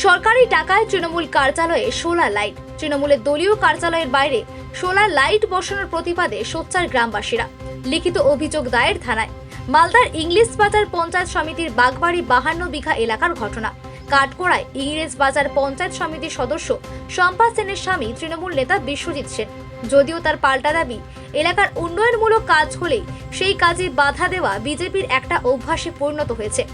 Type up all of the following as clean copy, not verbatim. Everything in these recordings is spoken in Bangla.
সরকারি টাকায় তৃণমূল কার্যালয়ে সোলার লাইট। তৃণমূলের দলীয় কার্যালয়ের বাইরে সোলার লাইট বসানোর প্রতিবাদে সোচ্চার গ্রামবাসীরা। লিখিত অভিযোগ দায়ের থানায়। মালদার ইংলিশ বাজার পঞ্চায়েত সমিতির বাগবাড়ি 52 বিঘা এলাকার ঘটনা। কাঠগড়ায় ইংরেজ বাজার পঞ্চায়েত সমিতির সদস্য শম্পা সেনের স্বামী তৃণমূল নেতা বিশ্বজিৎ সেন। যদিও তার পাল্টা দাবি, এলাকার উন্নয়নমূলক কাজ হলেই সেই কাজে বাধা দেওয়া বিজেপির একটা অভ্যাসে পরিণত হয়েছে।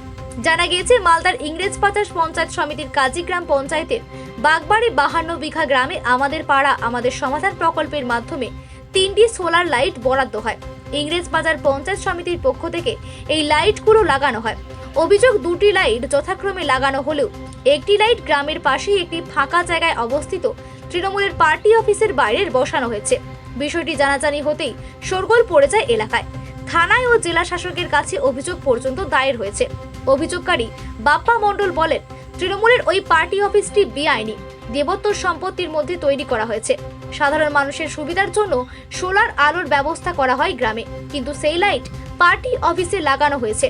জানা গিয়েছে, মালদার ইংরেজ বাজার পঞ্চায়েত সমিতির কাজীগ্রাম পঞ্চায়েতের বাগবাড়ি 52 বিঘা গ্রামে আমাদের পাড়া আমাদের সমাধান প্রকল্পের মাধ্যমে 3টি সোলার লাইট বরাদ্দ হয়। ইংরেজ বাজার পঞ্চায়েত সমিতির পক্ষ থেকে এই লাইটগুলো লাগানো হয়। অভিযোগ, 2টি লাইট যথাক্রমে লাগানো হলেও একটি লাইট গ্রামের পাশেই একটি ফাঁকা জায়গায় অবস্থিত তৃণমূলের পার্টি অফিসের বাইরে বসানো হয়েছে। বিষয়টি জানাজানি হতেই শোরগোল পড়ে যায় এলাকায়। থানায় ও জেলা শাসকের কাছে অভিযোগ পর্যন্ত দায়ের হয়েছে। অভিযোগকারী বাপ্পা মণ্ডল বলেন, তৃণমূলের ওই পার্টি অফিসটি বেআইনি দেবত্বর সম্পত্তির মধ্যে তৈরি করা হয়েছে। সাধারণ মানুষের সুবিধার জন্য সোলার আলোর ব্যবস্থা করা হয় গ্রামে, কিন্তু সেই লাইট পার্টি অফিসে লাগানো হয়েছে।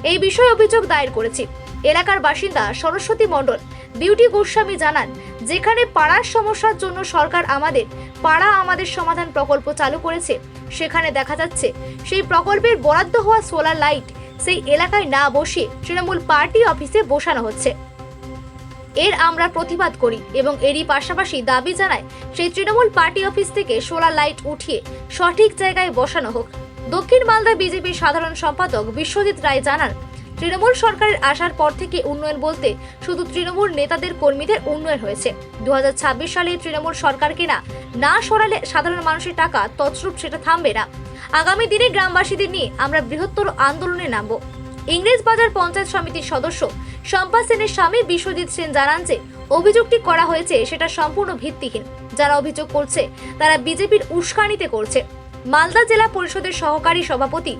এই বিষয়ে অভিযোগ দায়ের করেছি। এলাকার বাসিন্দা সরস্বতী মণ্ডল বিউটি গোস্বামী জানান, যেখানে পাড়ার সমস্যার জন্য সরকার আমাদের পাড়া আমাদের সমাধান প্রকল্প চালু করেছে, সেখানে দেখা যাচ্ছে সেই প্রকল্পের বরাদ্দ হওয়া সোলার লাইট সেই এলাকায় না বসিয়ে তৃণমূল পার্টি অফিসে বসানো হচ্ছে। এর আমরা প্রতিবাদ করি এবং এরই পাশাপাশি দাবি জানায় সেই তৃণমূল পার্টি অফিস থেকে সোলার লাইট উঠিয়ে সঠিক জায়গায় বসানো হোক। দক্ষিণ মালদা বিজেপির সাধারণ সম্পাদক বিশ্বজিৎ রায় জানান, তৃণমূল সরকারের আসার পর থেকে উন্নয়ন বলতে শুধু তৃণমূল নেতাদের কর্মীদের উন্নয়ন হয়েছে। 2026 সালে তৃণমূল সরকারকে না সরালে সাধারণ মানুষের টাকা তছরূপ সেটা থামবে না। আগামী দিনে গ্রামবাসীদের নিয়ে আমরা বৃহত্তর আন্দোলনে নামব। ইংরেজ বাজার পঞ্চায়েত সমিতির সদস্য শম্পা সেনের স্বামী বিশ্বজিৎ সেন জানান যে অভিযোগটি করা হয়েছে সেটা সম্পূর্ণ ভিত্তিহীন। যারা অভিযোগ করছে তারা বিজেপির উস্কানিতে করছে। মালদা জেলা পরিষদের সহকারী সভাপতি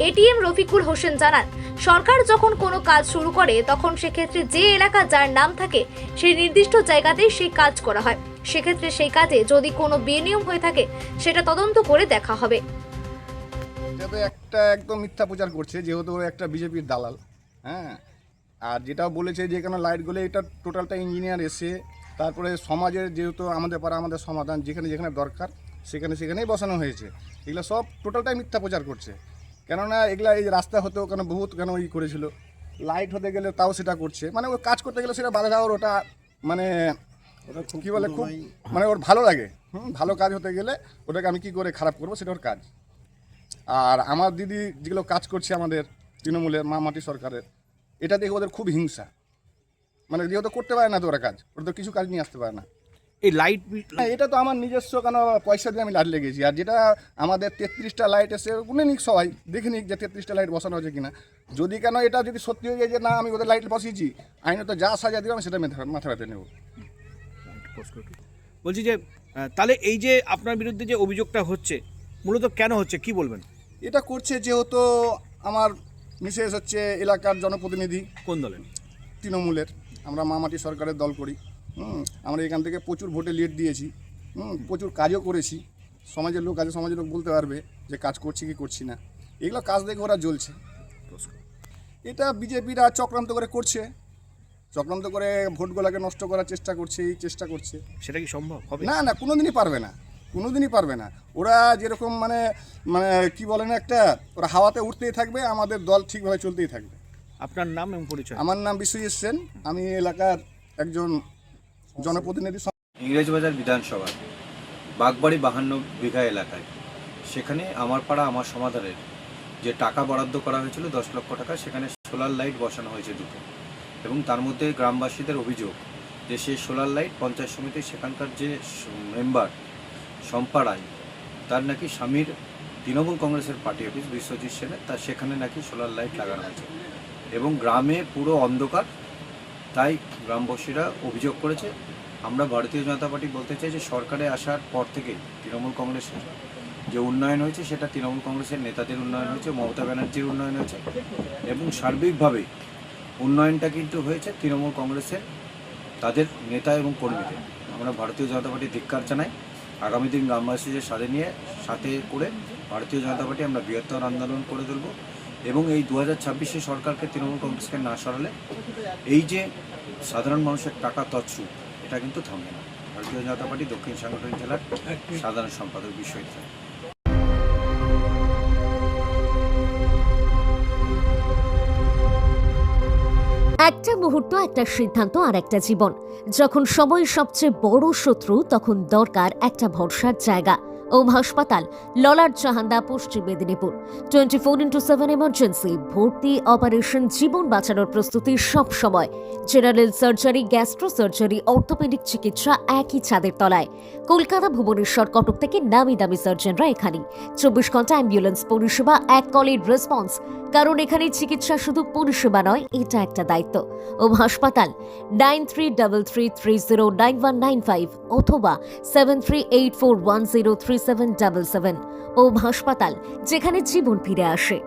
এটিএম রফিকুল হোসেন জানান, সরকার যখন কোনো কাজ শুরু করে তখন সেক্ষেত্রে যে এলাকা যার নাম থাকে সেই নির্দিষ্ট জায়গাতেই সেই কাজ করা হয়। সেক্ষেত্রে সেই কাজে যদি কোনো বেনিয়ম হয়ে থাকে সেটা তদন্ত করে দেখা হবে। একটা একদম মিথ্যা প্রচার করছে, যেহেতু একটা বিজেপির দালাল। হ্যাঁ, আর যেটা বলেছে যে এখানে লাইটগুলো, এটা টোটালটা ইঞ্জিনিয়ার এসে তারপরে সমাজের, যেহেতু আমাদের পাড়া আমাদের সমাধান, যেখানে যেখানে দরকার সেখানেই বসানো হয়েছে। এগুলো সব টোটালটাই মিথ্যা প্রচার করছে। কেননা এগুলা এই রাস্তা হতেও বহুত করেছিল, লাইট হতে গেলে তাও সেটা করছে। মানে ওর কাজ করতে গেলে সেটা বাধা দেওয়ার, ওটা মানে কী বলে, খুব মানে ওর ভালো লাগে। ভালো কাজ হতে গেলে ওটাকে আমি কী করে খারাপ করবো, সেটা ওর কাজ। আর আমার দিদি যেগুলো কাজ করছে আমাদের তৃণমূলের মাটি সরকারের, এটা দেখে ওদের খুব হিংসা। মানে যেহেতু করতে পারে না তো ওরা কাজ, ওরা তো কিছু কাজ নিয়ে আসতে পারে না। এই লাইট এটা তো আমার নিজস্ব পয়সা দিয়ে আমি লাইট লেগেছি। আর যেটা আমাদের 33টা লাইট এসে গুনে নিক, সবাই দেখে নিক যে 33টা লাইট বসানো হয়েছে কিনা। যদি এটা যদি সত্যি হয়ে যায় যে না আমি ওদের লাইট বসিয়েছি, আইনে তো যা সাজা দিলাম সেটা মাথা ব্যথা নেব। বলছি যে তাহলে এই যে আপনার বিরুদ্ধে যে অভিযোগটা হচ্ছে, মূলত কেন হচ্ছে কি বলবেন? এটা করছে যেহেতু আমার মিসেস হচ্ছে এলাকার জনপ্রতিনিধি। কোন দলের? তৃণমূলের। আমরা মাটি সরকারের দল করি। আমরা এখান থেকে প্রচুর ভোটে লিড দিয়েছি। প্রচুর কাজও করেছি। সমাজের লোক আছে, সমাজের লোক বলতে পারবে যে কাজ করছি কি করছি না। এগুলো কাজ দেখে ওরা জ্বলছে। এটা বিজেপিরা চক্রান্ত করছে, চক্রান্ত করে ভোটগুলোকে নষ্ট করার চেষ্টা করছে। এই চেষ্টা করছে, সেটা কি সম্ভব হবে? না, কোনোদিনই পারবে না, কোনোদিনই পারবে না। ওরা যেরকম মানে কি বলে না, ওরা হাওয়াতে উঠতেই থাকবে, আমাদের দল ঠিকভাবে চলতেই থাকবে। আপনার নাম এবং পরিচয়? আমার নাম বিশ্বজিৎ সেন, আমি এলাকার একজন জনপ্রতিনিধি। ইংরেজ বাজার বিধানসভা বাগবাড়ি 52 বিঘা এলাকায়, সেখানে আমার পাড়া আমার সমাধানের যে টাকা বরাদ্দ করা হয়েছিল 10 লক্ষ টাকা, সেখানে সোলার লাইট বসানো হয়েছে 2টো। এবং তার মধ্যে গ্রামবাসীদের অভিযোগ যে সেই সোলার লাইট পঞ্চায়েত সমিতির সেখানকার যে মেম্বার শম্পা রায়, তার নাকি স্বামীর তৃণমূল কংগ্রেসের পার্টি অফিস বিশ্বজিৎ সেনের, তার সেখানে নাকি সোলার লাইট লাগানো হয়েছে এবং গ্রামে পুরো অন্ধকার। তাই গ্রামবাসীরা অভিযোগ করেছে। আমরা ভারতীয় জনতা পার্টি বলতে চাই যে সরকারে আসার পর থেকে তৃণমূল কংগ্রেসের যে উন্নয়ন হয়েছে সেটা তৃণমূল কংগ্রেসের নেতাদের উন্নয়ন হয়েছে, মমতা ব্যানার্জির উন্নয়ন হয়েছে এবং সার্বিকভাবে উন্নয়নটা কিন্তু হয়েছে তৃণমূল কংগ্রেসের তাদের নেতা এবং কর্মীদের। আমরা ভারতীয় জনতা পার্টি ধিক্কার জানাই। আগামী দিন গ্রামবাসীদের সাথে করে ভারতীয় জনতা পার্টি আমরা বৃহত্তর আন্দোলন করে তুলব এবং এই 2026 সরকারকে তৃণমূল কংগ্রেসকে না সরালে এই যে সাধারণ মানুষের টাকা তছরূপ, এটা কিন্তু থামবে না। ভারতীয় জনতা পার্টি দক্ষিণ সাংগঠনিক জেলার সাধারণ সম্পাদক বিশ্বজিৎ রায়। একটা মুহূর্ত, একটা সিদ্ধান্ত আর একটা জীবন। যখন সময় সবচেয়ে বড় শত্রু, তখন দরকার একটা ভরসার জায়গা। ওম হাসপাতাল, ললাট জাহান্দা, পশ্চিম মেদিনীপুর। 24x7 এমার্জেন্সি, ভর্তি, অপারেশন, জীবন বাঁচানোর প্রস্তুতি সব সময়। General surgery, gastro surgery, orthopaedic চিকিৎসা একই ছাদের তলায়। কলকাতা, ভুবনেশ্বর, কটক থেকে নামি দামি সার্জনরা এখানে। 24 ঘন্টা অ্যাম্বুলেন্স পরিষেবা, এক কলের রেসপন্স। কারণ এখানে চিকিৎসা শুধু পরিষেবা নয়, এটা একটা দায়িত্ব। ওম হাসপাতাল, 9333309195 অথবা 7384103777। ওম হাসপাতাল, যেখানে জীবন ফিরে আসে।